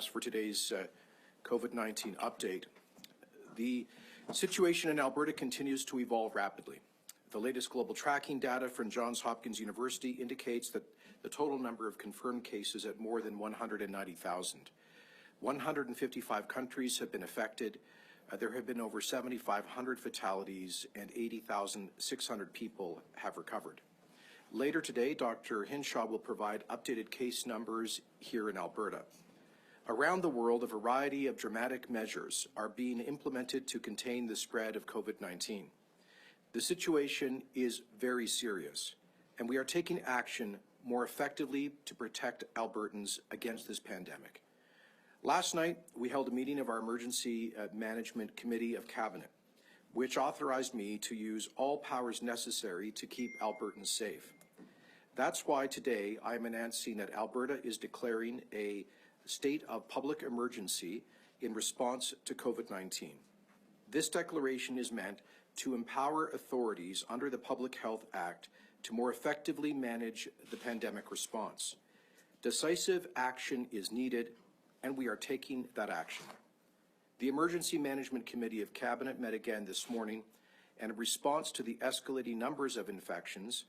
For today's COVID-19 update. The situation in Alberta continues to evolve rapidly. The latest global tracking data from Johns Hopkins University indicates that the total number of confirmed cases at more than 190,000. 155 countries have been affected. There have been over 7,500 fatalities and 80,600 people have recovered. Later today, Dr. Hinshaw will provide updated case numbers here in Alberta. Around the world, a variety of dramatic measures are being implemented to contain the spread of COVID-19. The situation is very serious, and we are taking action more effectively to protect Albertans against this pandemic. Last night, we held a meeting of our Emergency Management Committee of Cabinet, which authorized me to use all powers necessary to keep Albertans safe. That's why today I am announcing that Alberta is declaring a state of public emergency in response to COVID-19. This declaration is meant to empower authorities under the Public Health Act to more effectively manage the pandemic response. Decisive action is needed, and we are taking that action. The Emergency Management Committee of Cabinet met again this morning, and in response to the escalating numbers of infections,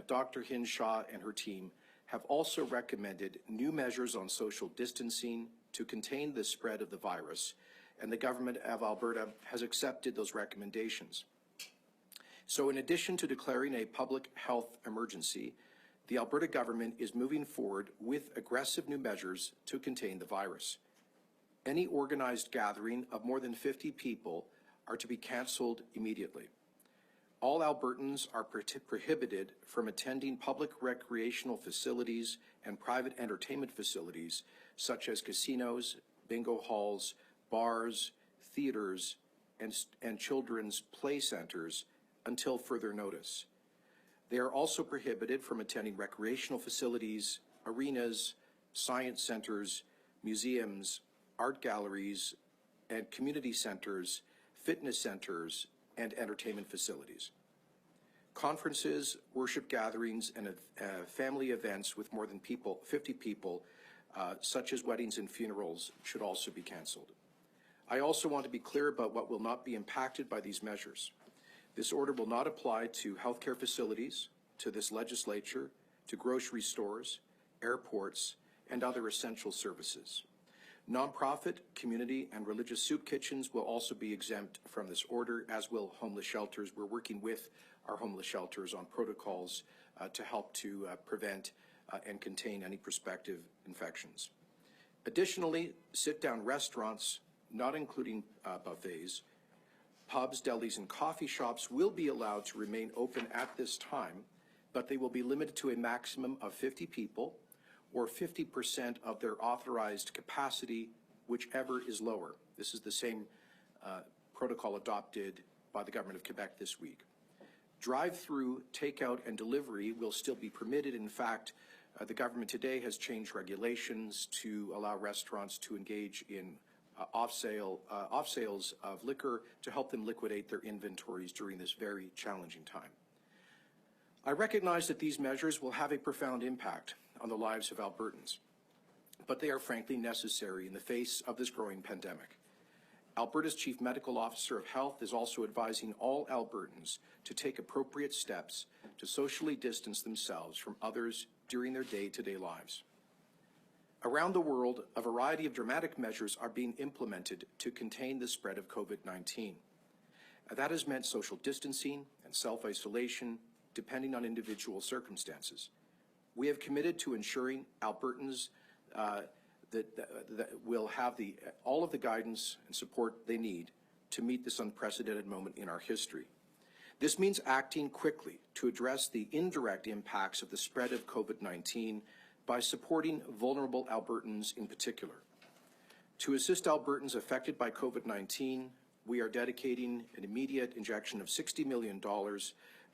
Dr. Hinshaw and her team have also recommended new measures on social distancing to contain the spread of the virus, and the Government of Alberta has accepted those recommendations. So in addition to declaring a public health emergency, the Alberta Government is moving forward with aggressive new measures to contain the virus. Any organized gathering of more than 50 people are to be cancelled immediately. All Albertans are prohibited from attending public recreational facilities and private entertainment facilities such as casinos, bingo halls, bars, theaters, and children's play centers until further notice. They are also prohibited from attending recreational facilities, arenas, science centers, museums, art galleries, and community centers, fitness centers, and entertainment facilities. Conferences, worship gatherings, and family events with more than 50 people, such as weddings and funerals, should also be cancelled. I also want to be clear about what will not be impacted by these measures. This order will not apply to healthcare facilities, to this legislature, to grocery stores, airports, and other essential services. Nonprofit, community, and religious soup kitchens will also be exempt from this order, as will homeless shelters. We're working with our homeless shelters on protocols to help to prevent and contain any prospective infections. Additionally, sit-down restaurants, not including buffets, pubs, delis, and coffee shops will be allowed to remain open at this time, but they will be limited to a maximum of 50 people or 50% of their authorized capacity, whichever is lower. This is the same protocol adopted by the Government of Quebec this week. Drive-through, takeout, and delivery will still be permitted. In fact, the government today has changed regulations to allow restaurants to engage in off sales of liquor to help them liquidate their inventories during this very challenging time. I recognize that these measures will have a profound impact on the lives of Albertans, but they are frankly necessary in the face of this growing pandemic. Alberta's Chief Medical Officer of Health is also advising all Albertans to take appropriate steps to socially distance themselves from others during their day-to-day lives. Around the world, a variety of dramatic measures are being implemented to contain the spread of COVID-19. That has meant social distancing and self-isolation, depending on individual circumstances. We have committed to ensuring Albertans that will have all of the guidance and support they need to meet this unprecedented moment in our history. This means acting quickly to address the indirect impacts of the spread of COVID-19 by supporting vulnerable Albertans in particular. To assist Albertans affected by COVID-19, we are dedicating an immediate injection of $60 million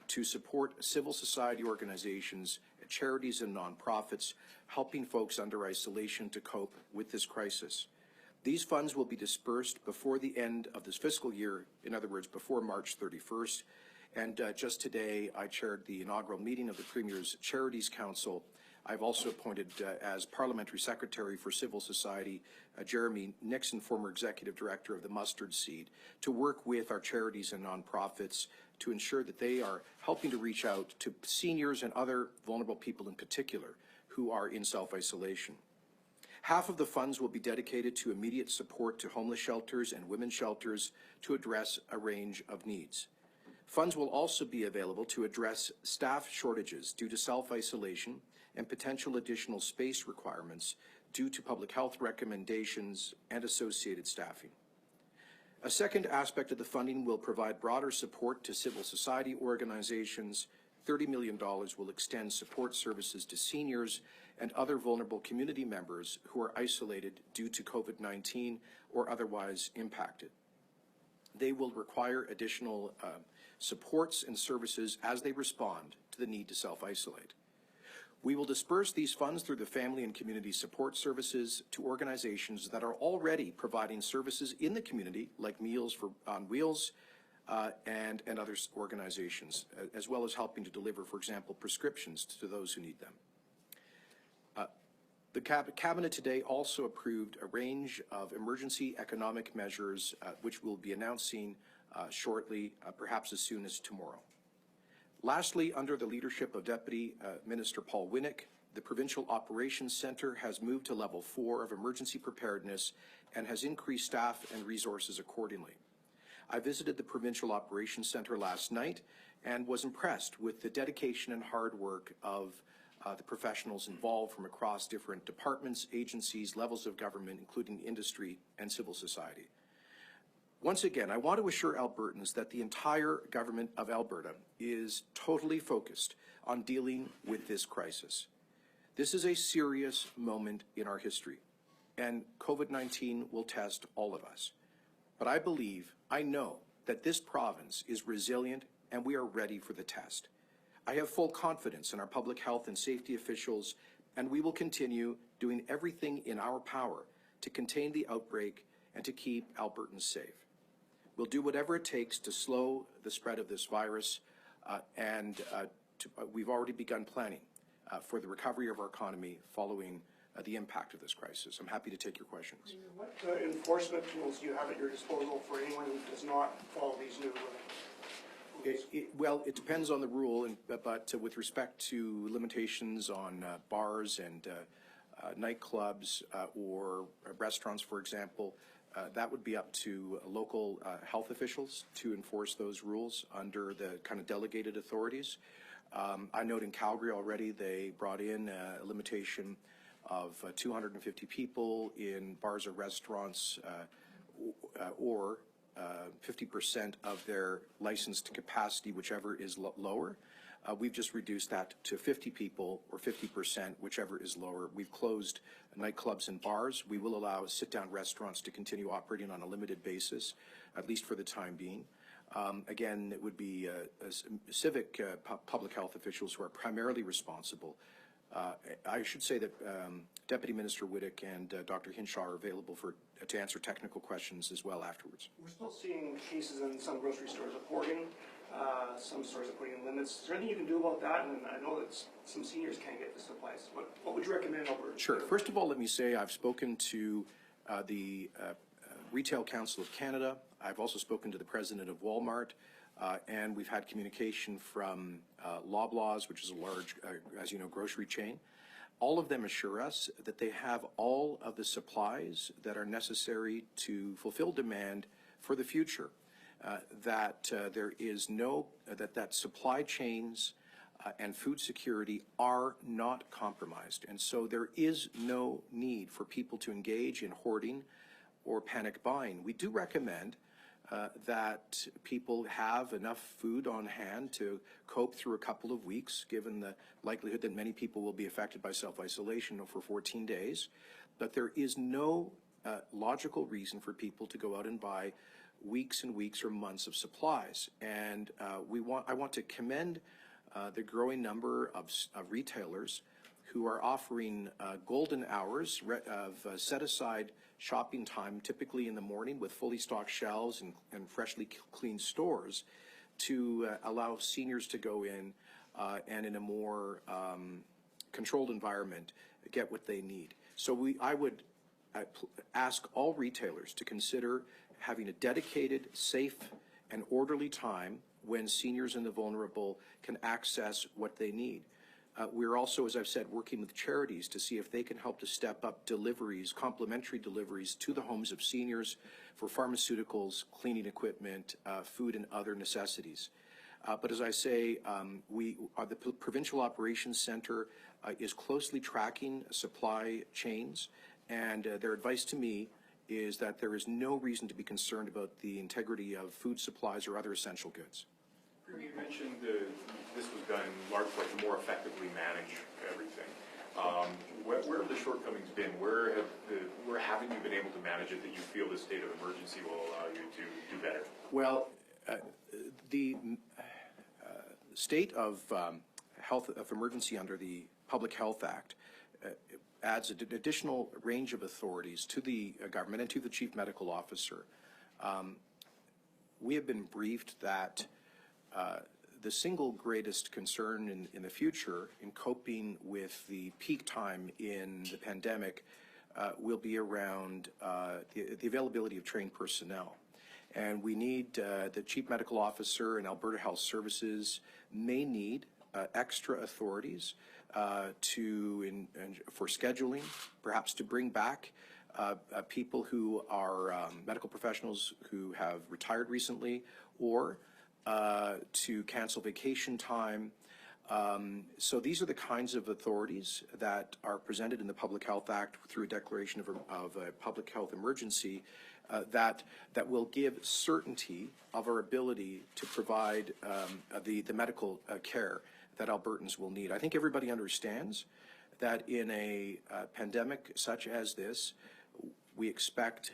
to support civil society organizations, charities, and nonprofits helping folks under isolation to cope with this crisis. These funds will be dispersed before the end of this fiscal year, in other words, before March 31st. And just today, I chaired the inaugural meeting of the Premier's Charities Council, I've also appointed as Parliamentary Secretary for Civil Society Jeremy Nixon, former Executive Director of the Mustard Seed, to work with our charities and nonprofits to ensure that they are helping to reach out to seniors and other vulnerable people in particular who are in self-isolation. Half of the funds will be dedicated to immediate support to homeless shelters and women's shelters to address a range of needs. Funds will also be available to address staff shortages due to self-isolation and potential additional space requirements due to public health recommendations and associated staffing. A second aspect of the funding will provide broader support to civil society organizations. $30 million will extend support services to seniors and other vulnerable community members who are isolated due to COVID-19 or otherwise impacted. They will require additional supports and services as they respond to the need to self-isolate. We will disperse these funds through the Family and Community Support Services to organizations that are already providing services in the community, like Meals on Wheels and other organizations, as well as helping to deliver, for example, prescriptions to those who need them. The Cabinet today also approved a range of emergency economic measures, which we'll be announcing shortly, perhaps as soon as tomorrow. Lastly, under the leadership of Deputy Minister Paul Winnick, the Provincial Operations Centre has moved to Level 4 of emergency preparedness and has increased staff and resources accordingly. I visited the Provincial Operations Centre last night and was impressed with the dedication and hard work of the professionals involved from across different departments, agencies, levels of government, including industry and civil society. Once again, I want to assure Albertans that the entire government of Alberta is totally focused on dealing with this crisis. This is a serious moment in our history, and COVID-19 will test all of us. But I know that this province is resilient and we are ready for the test. I have full confidence in our public health and safety officials, and we will continue doing everything in our power to contain the outbreak and to keep Albertans safe. We'll do whatever it takes to slow the spread of this virus, we've already begun planning for the recovery of our economy following the impact of this crisis. I'm happy to take your questions. What enforcement tools do you have at your disposal for anyone who does not follow these new rules? Well, it depends on the rule, but with respect to limitations on bars and nightclubs or restaurants, for example, that would be up to local health officials to enforce those rules under the kind of delegated authorities. I note in Calgary already they brought in a limitation of 250 people in bars or restaurants or 50% of their licensed capacity, whichever is lower. We've just reduced that to 50 people or 50%, whichever is lower. We've closed nightclubs and bars. We will allow sit-down restaurants to continue operating on a limited basis, at least for the time being. Again, it would be civic public health officials who are primarily responsible. I should say that Deputy Minister Whittock and Dr. Hinshaw are available to answer technical questions as well afterwards. We're still seeing cases in some grocery stores of hoarding. Some stores are putting in limits. Is there anything you can do about that? And I know that some seniors can't get the supplies. What would you recommend, Alberta? Sure. First of all, let me say I've spoken to the Retail Council of Canada. I've also spoken to the president of Walmart. And we've had communication from Loblaws, which is a large, as you know, grocery chain. All of them assure us that they have all of the supplies that are necessary to fulfill demand for the future. That there is that supply chains and food security are not compromised. And so there is no need for people to engage in hoarding or panic buying. We do recommend that people have enough food on hand to cope through a couple of weeks, given the likelihood that many people will be affected by self-isolation for 14 days. But there is no logical reason for people to go out and buy weeks and weeks or months of supplies. And I want to commend the growing number of retailers who are offering golden hours of set-aside shopping time, typically in the morning with fully stocked shelves and freshly cleaned stores, to allow seniors to go in and in a more controlled environment get what they need. So I would ask all retailers to consider having a dedicated, safe, and orderly time when seniors and the vulnerable can access what they need. We're also, as I've said, working with charities to see if they can help to step up deliveries, complementary deliveries to the homes of seniors for pharmaceuticals, cleaning equipment, food, and other necessities. But as I say, the Provincial Operations Center is closely tracking supply chains, and their advice to me is that there is no reason to be concerned about the integrity of food supplies or other essential goods. You mentioned this was done largely to more effectively manage everything. Where have the shortcomings been? Where haven't you been able to manage it that you feel the state of emergency will allow you to do better? Well, the state of health of emergency under the Public Health Act adds an additional range of authorities to the government and to the Chief Medical Officer. We have been briefed that the single greatest concern in the future in coping with the peak time in the pandemic will be around the availability of trained personnel. And we need, the Chief Medical Officer and Alberta Health Services may need extra authorities for scheduling, perhaps to bring back people who are medical professionals who have retired recently, or to cancel vacation time. So these are the kinds of authorities that are presented in the Public Health Act through a declaration of a public health emergency that will give certainty of our ability to provide the medical care that Albertans will need. I think everybody understands that in a pandemic such as this, we expect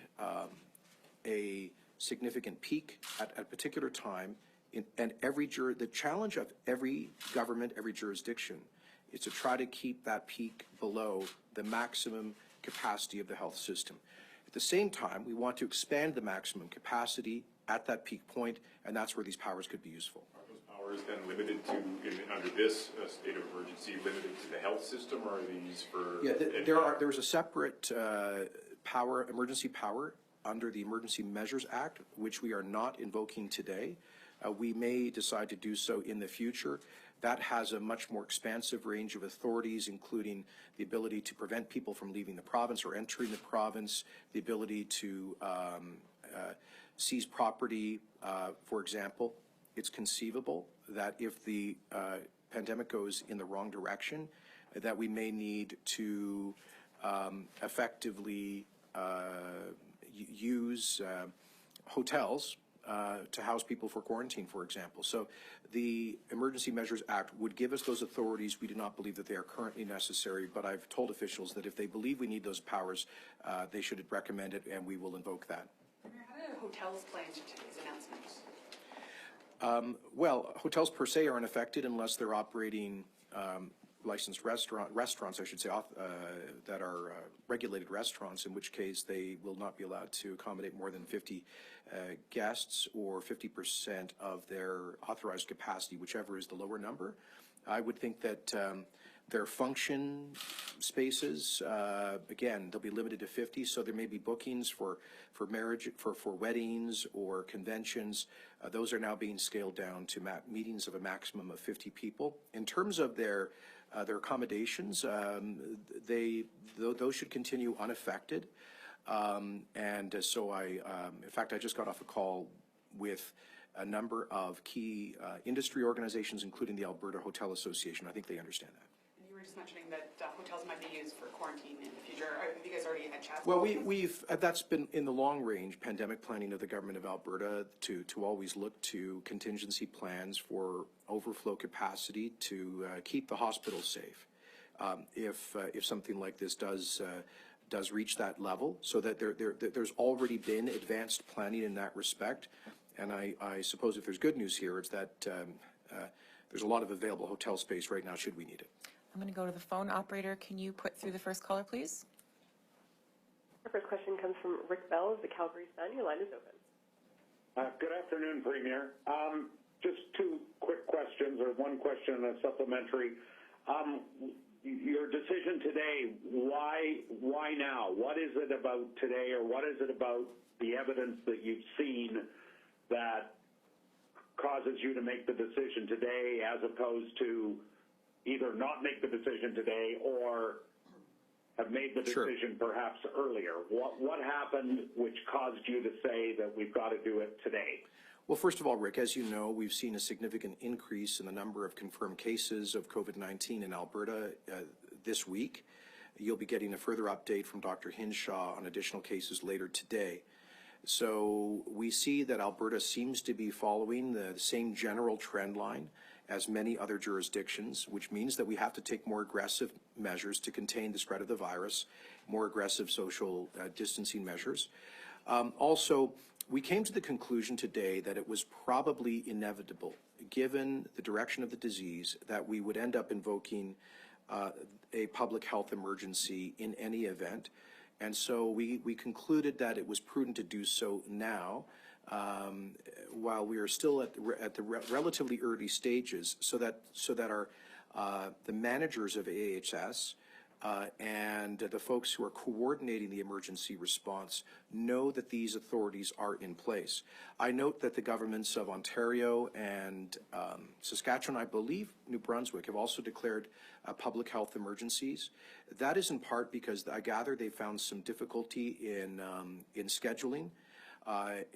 a significant peak at a particular time. And the challenge of every government, every jurisdiction, is to try to keep that peak below the maximum capacity of the health system. At the same time, we want to expand the maximum capacity at that peak point, and that's where these powers could be useful. Are those powers then limited to, under this state of emergency, limited to the health system, or are these for? Yeah, there's a separate emergency power under the Emergency Measures Act, which we are not invoking today. We may decide to do so in the future. That has a much more expansive range of authorities, including the ability to prevent people from leaving the province or entering the province, the ability to seize property. For example, it's conceivable that if the pandemic goes in the wrong direction, that we may need to effectively use hotels to house people for quarantine, for example. So the Emergency Measures Act would give us those authorities. We do not believe that they are currently necessary, but I've told officials that if they believe we need those powers, they should recommend it, and we will invoke that. How do hotels play into today's announcements? Well, hotels per se are unaffected unless they're operating licensed restaurants, I should say, that are regulated restaurants, in which case they will not be allowed to accommodate more than 50 guests or 50% of their authorized capacity, whichever is the lower number. I would think that their function spaces, again, they'll be limited to 50, so there may be bookings for marriage, for weddings or conventions. Those are now being scaled down to meetings of a maximum of 50 people. In terms of their accommodations, those should continue unaffected. And so in fact, I just got off a call with a number of key industry organizations, including the Alberta Hotel Association. I think they understand that. And you were just mentioning that hotels might be used for quarantine in the future. Have you guys already had chats? Well, we've that's been in the long range pandemic planning of the government of Alberta to always look to contingency plans for overflow capacity to keep the hospitals safe. If something like this does reach that level, so that there's already been advanced planning in that respect. And I suppose if there's good news here, it's that there's a lot of available hotel space right now should we need it. I'm going to go to the phone operator. Can you put through the first caller, please? Our first question comes from Rick Bell of the Calgary Sun. Your line is open. Good afternoon, Premier. Just two quick questions, or one question and a supplementary. your decision today, why now? What is it about today, or what is it about the evidence that you've seen that causes you to make the decision today as opposed to either not make the decision today or have made the decision perhaps earlier? What happened which caused you to say that we've got to do it today? Well, first of all, Rick, as you know, we've seen a significant increase in the number of confirmed cases of COVID-19 in Alberta this week. You'll be getting a further update from Dr. Hinshaw on additional cases later today. So we see that Alberta seems to be following the same general trend line as many other jurisdictions, which means that we have to take more aggressive measures to contain the spread of the virus, more aggressive social distancing measures. Also, we came to the conclusion today that it was probably inevitable, given the direction of the disease, that we would end up invoking a public health emergency in any event. And so we concluded that it was prudent to do so now, while we are still at the relatively early stages, so that our the managers of AHS and the folks who are coordinating the emergency response know that these authorities are in place. I note that the governments of Ontario and Saskatchewan, I believe New Brunswick, have also declared public health emergencies. That is in part because I gather they found some difficulty in scheduling,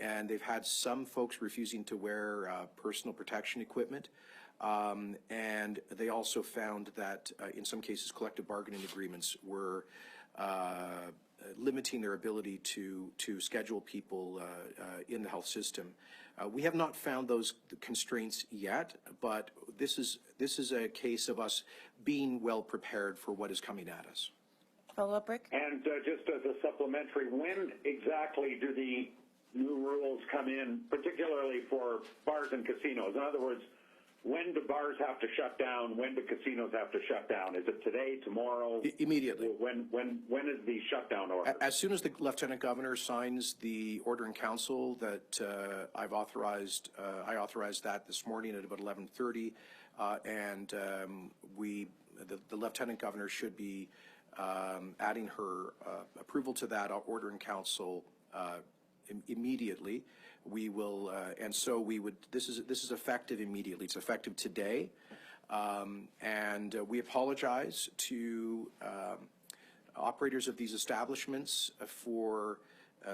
and they've had some folks refusing to wear personal protection equipment. And they also found that in some cases collective bargaining agreements were limiting their ability to schedule people in the health system. We have not found those constraints yet, but this is a case of us being well prepared for what is coming at us. Follow-up, Rick? And just as a supplementary, when exactly do the new rules come in, particularly for bars and casinos? In other words, when do bars have to shut down? When do casinos have to shut down? Is it today, tomorrow? Immediately. When is the shutdown order? As soon as the Lieutenant Governor signs the order in council that I authorized that this morning at about 11:30, and the Lieutenant Governor should be adding her approval to that order in council immediately. We will, and so we would. This is effective immediately. It's effective today, and we apologize to operators of these establishments for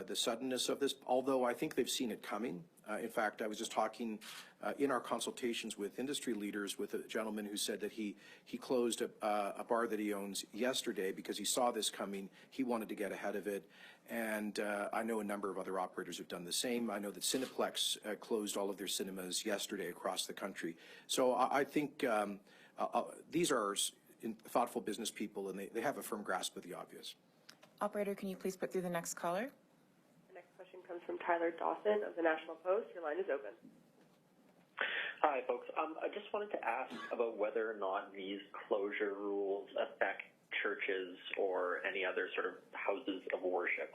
the suddenness of this. Although I think they've seen it coming. In fact, I was just talking in our consultations with industry leaders with a gentleman who said that he closed a bar that he owns yesterday because he saw this coming. He wanted to get ahead of it. And I know a number of other operators have done the same. I know that Cineplex closed all of their cinemas yesterday across the country. So I think these are thoughtful business people, and they have a firm grasp of the obvious. Operator, can you please put through the next caller? The next question comes from Tyler Dawson of the National Post. Your line is open. Hi, folks. I just wanted to ask about whether or not these closure rules affect churches or any other sort of houses of worship.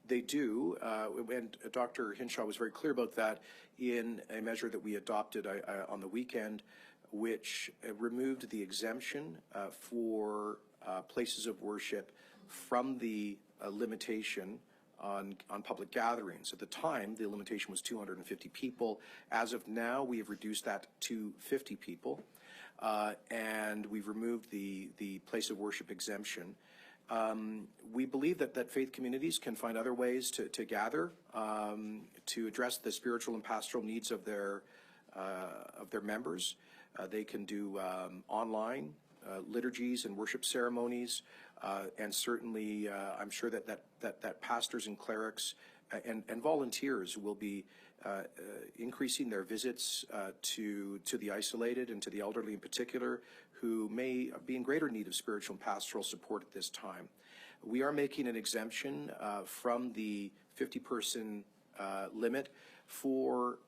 They do, and Dr. Hinshaw was very clear about that in a measure that we adopted on the weekend, which removed the exemption for places of worship from the limitation on public gatherings. At the time, the limitation was 250 people. As of now, we have reduced that to 50 people, and we've removed the place of worship exemption. We believe that faith communities can find other ways to gather to address the spiritual and pastoral needs of their members. They can do online liturgies and worship ceremonies, and certainly I'm sure that pastors and clerics and volunteers will be increasing their visits to the isolated and to the elderly in particular, who may be in greater need of spiritual and pastoral support at this time. We are making an exemption from the 50-person limit for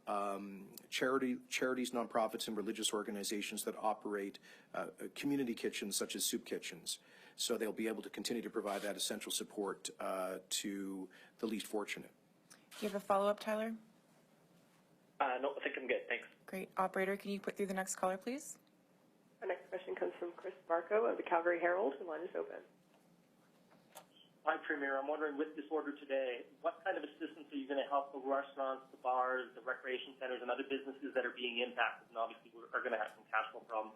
charities, nonprofits, and religious organizations that operate community kitchens such as soup kitchens. So they'll be able to continue to provide that essential support to the least fortunate. Do you have a follow-up, Tyler? No, I think I'm good. Thanks. Great. Operator, can you put through the next caller, please? Our next question comes from Chris Barco of the Calgary Herald. Your line is open. Hi, Premier. I'm wondering, with this order today, what kind of assistance are you going to help the restaurants, the bars, the recreation centers, and other businesses that are being impacted and obviously are going to have some cash flow problems?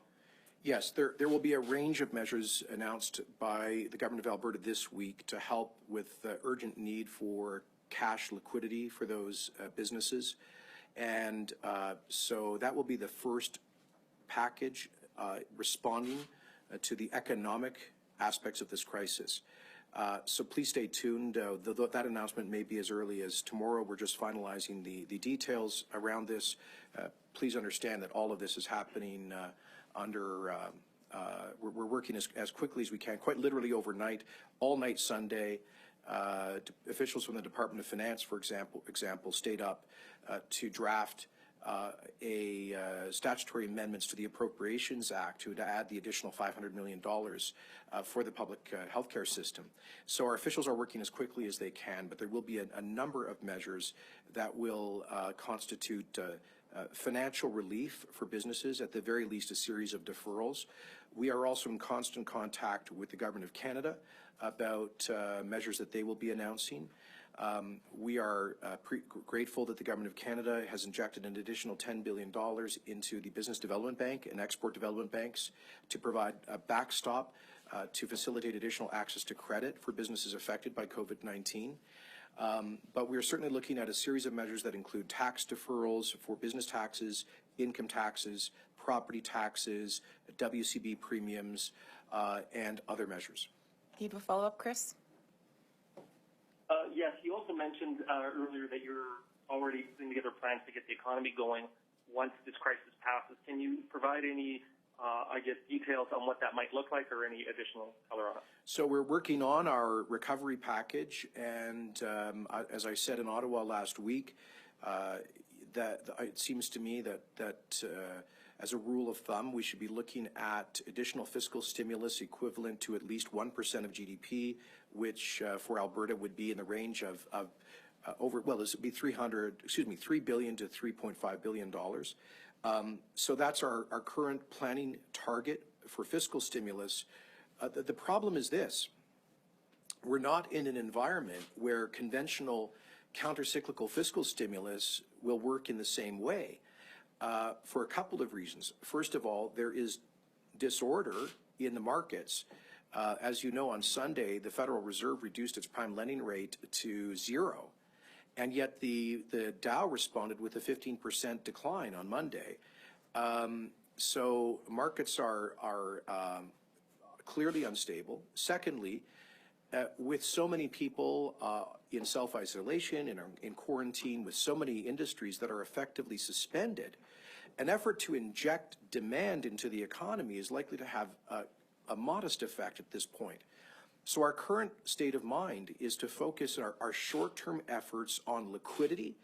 Yes, there will be a range of measures announced by the Government of Alberta this week to help with the urgent need for cash liquidity for those businesses. And so that will be the first package responding to the economic aspects of this crisis. So please stay tuned. That announcement may be as early as tomorrow. We're just finalizing the details around this. Please understand that all of this is happening we're working as quickly as we can, quite literally overnight, all night Sunday. Officials from the Department of Finance, for example, stayed up to draft statutory amendments to the Appropriations Act to add the additional $500 million for the public healthcare system. So our officials are working as quickly as they can, but there will be a number of measures that will constitute financial relief for businesses, at the very least a series of deferrals. We are also in constant contact with the Government of Canada about measures that they will be announcing. We are grateful that the Government of Canada has injected an additional $10 billion into the Business Development Bank and Export Development Banks to provide a backstop to facilitate additional access to credit for businesses affected by COVID-19. But we are certainly looking at a series of measures that include tax deferrals for business taxes, income taxes, property taxes, WCB premiums, and other measures. Do you have a follow-up, Chris? Yes, you also mentioned earlier that you're already putting together plans to get the economy going once this crisis passes. Can you provide any, details on what that might look like, or any additional color on it? So we're working on our recovery package, and as I said in Ottawa last week, it seems to me that as a rule of thumb, we should be looking at additional fiscal stimulus equivalent to at least 1% of GDP, which for Alberta would be in the range of this would be $3 billion to $3.5 billion. So that's our current planning target for fiscal stimulus. The problem is this: we're not in an environment where conventional countercyclical fiscal stimulus will work in the same way. For a couple of reasons. First of all, there is disorder in the markets. As you know, on Sunday, the Federal Reserve reduced its prime lending rate to 0, and yet the Dow responded with a 15% decline on Monday. So markets are clearly unstable. Secondly, with so many people in self-isolation, in quarantine, with so many industries that are effectively suspended, an effort to inject demand into the economy is likely to have a modest effect at this point. So our current state of mind is to focus our short-term efforts on liquidity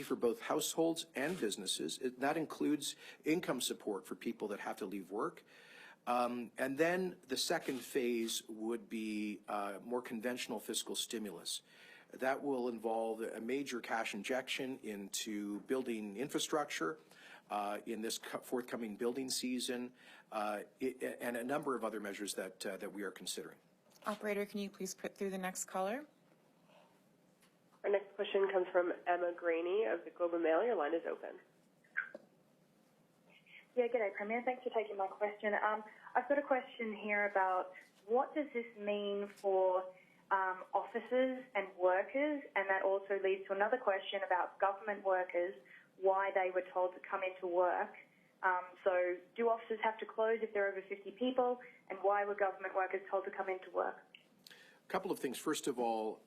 for both households and businesses. That includes income support for people that have to leave work. And then the second phase would be more conventional fiscal stimulus. That will involve a major cash injection into building infrastructure in this forthcoming building season, and a number of other measures that we are considering. Operator, can you please put through the next caller? Our next question comes from Emma Graney of the Globe and Mail. Your line is open. Yeah, g'day, Premier. Thanks for taking my question. I've got a question here about what does this mean for officers and workers, and that also leads to another question about government workers, why they were told to come into work. So do offices have to close if there are over 50 people, and why were government workers told to come into work? A couple of things. First of all,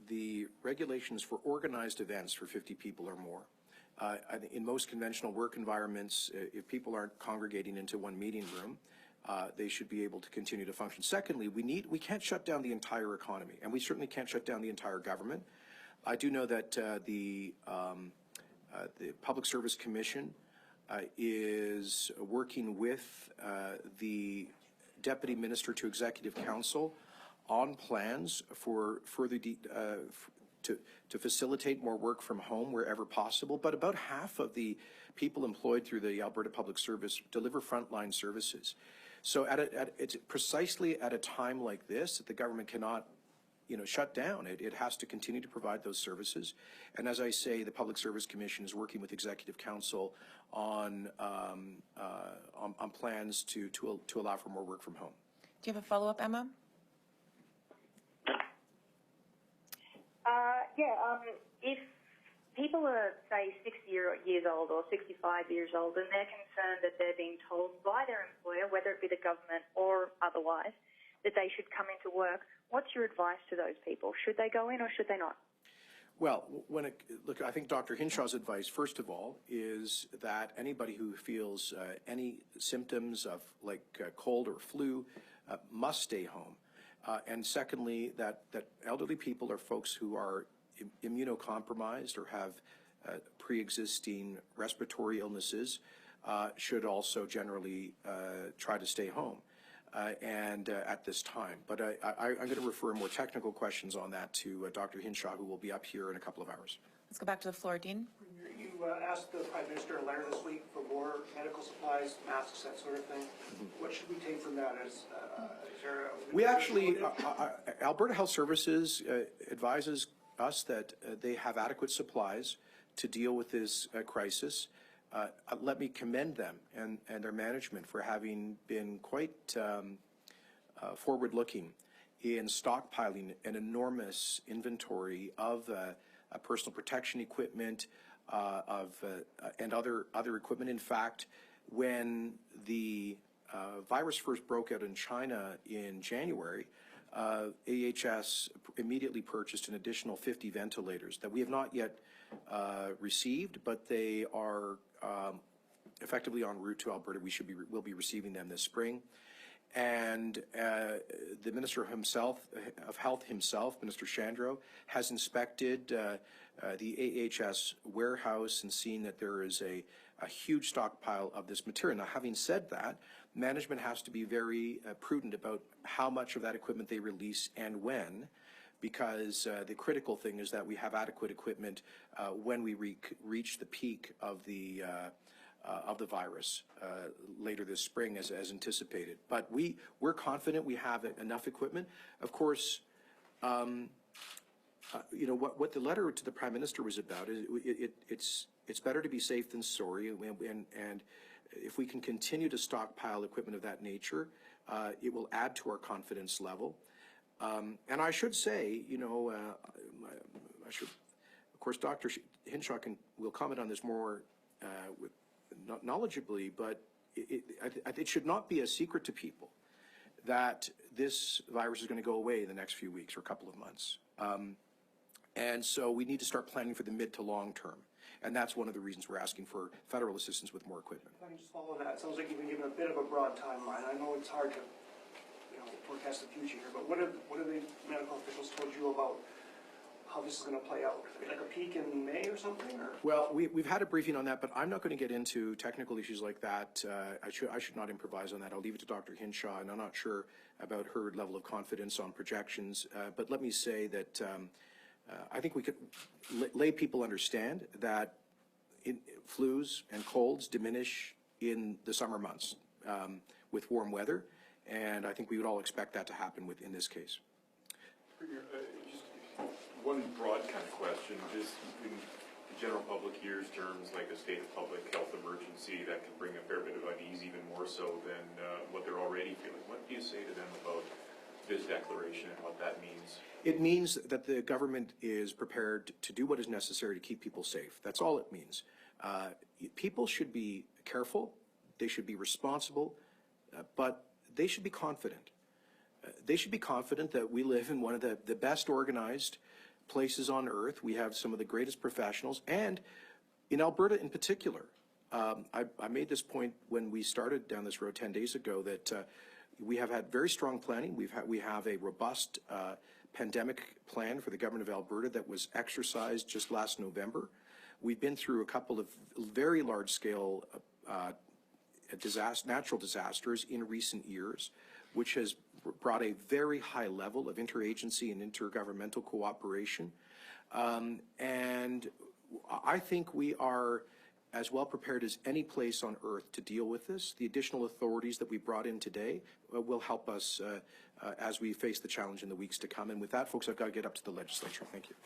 the regulations for organized events for 50 people or more. In most conventional work environments, if people aren't congregating into one meeting room, they should be able to continue to function. Secondly, we can't shut down the entire economy, and we certainly can't shut down the entire government. I do know that the Public Service Commission is working with the Deputy Minister to Executive Council on plans for further to to facilitate more work from home wherever possible, but about half of the people employed through the Alberta Public Service deliver frontline services. So it's precisely at a time like this that the government cannot shut down. It has to continue to provide those services. And as I say, the Public Service Commission is working with Executive Council on plans to allow for more work from home. Do you have a follow-up, Emma? If people are, say, 60 years old or 65 years old and they're concerned that they're being told by their employer, whether it be the government or otherwise, that they should come into work, what's your advice to those people? Should they go in or should they not? Well, look, I think Dr. Hinshaw's advice, first of all, is that anybody who feels any symptoms of cold or flu must stay home. And secondly, that elderly people or folks who are immunocompromised or have pre-existing respiratory illnesses should also generally try to stay home at this time. But I'm going to refer more technical questions on that to Dr. Hinshaw, who will be up here in a couple of hours. Let's go back to the floor. Dean? You asked the Prime Minister a letter this week for more medical supplies, masks, that sort of thing. What should we take from that? Is there a... We actually, Alberta Health Services advises us that they have adequate supplies to deal with this crisis. Let me commend them and their management for having been quite forward-looking in stockpiling an enormous inventory of personal protection equipment, and other equipment. In fact, when the virus first broke out in China in January, AHS immediately purchased an additional 50 ventilators that we have not yet received, but they are effectively en route to Alberta. We'll be receiving them this spring. And the Minister of Health himself, Minister Shandro, has inspected the AHS warehouse and seen that there is a huge stockpile of this material. Now, having said that, management has to be very prudent about how much of that equipment they release and when, because the critical thing is that we have adequate equipment when we reach the peak of the virus later this spring, as anticipated. But we're confident we have enough equipment. Of course, what the letter to the Prime Minister was about is it's better to be safe than sorry, and if we can continue to stockpile equipment of that nature, it will add to our confidence level. And I should say, of course, Dr. Hinshaw will comment on this more knowledgeably, but it should not be a secret to people that this virus is going to go away in the next few weeks or a couple of months. And so we need to start planning for the mid to long term. And that's one of the reasons we're asking for federal assistance with more equipment. If I can just follow that, it sounds like you've been given a bit of a broad timeline. I know it's hard to forecast the future here, but what have the medical officials told you about how this is going to play out? Like a peak in May or something? Or? Well, we've had a briefing on that, but I'm not going to get into technical issues like that. I should not improvise on that. I'll leave it to Dr. Hinshaw, and I'm not sure about her level of confidence on projections. But let me say that I think we could lay people understand that flus and colds diminish in the summer months with warm weather, and I think we would all expect that to happen in this case. Just one broad kind of question, just in the general public hears terms like a state of public health emergency that can bring a fair bit of unease, even more so than what they're already feeling. What do you say to them about this declaration and what that means? It means that the government is prepared to do what is necessary to keep people safe. That's all it means. People should be careful, they should be responsible, but they should be confident. They should be confident that we live in one of the best organized places on earth. We have some of the greatest professionals, and in Alberta in particular. I made this point when we started down this road 10 days ago that we have had very strong planning. We have a robust pandemic plan for the government of Alberta that was exercised just last November. We've been through a couple of very large-scale natural disasters in recent years, which has brought a very high level of interagency and intergovernmental cooperation. And I think we are as well prepared as any place on earth to deal with this. The additional authorities that we brought in today will help us as we face the challenge in the weeks to come. And with that, folks, I've got to get up to the legislature. Thank you.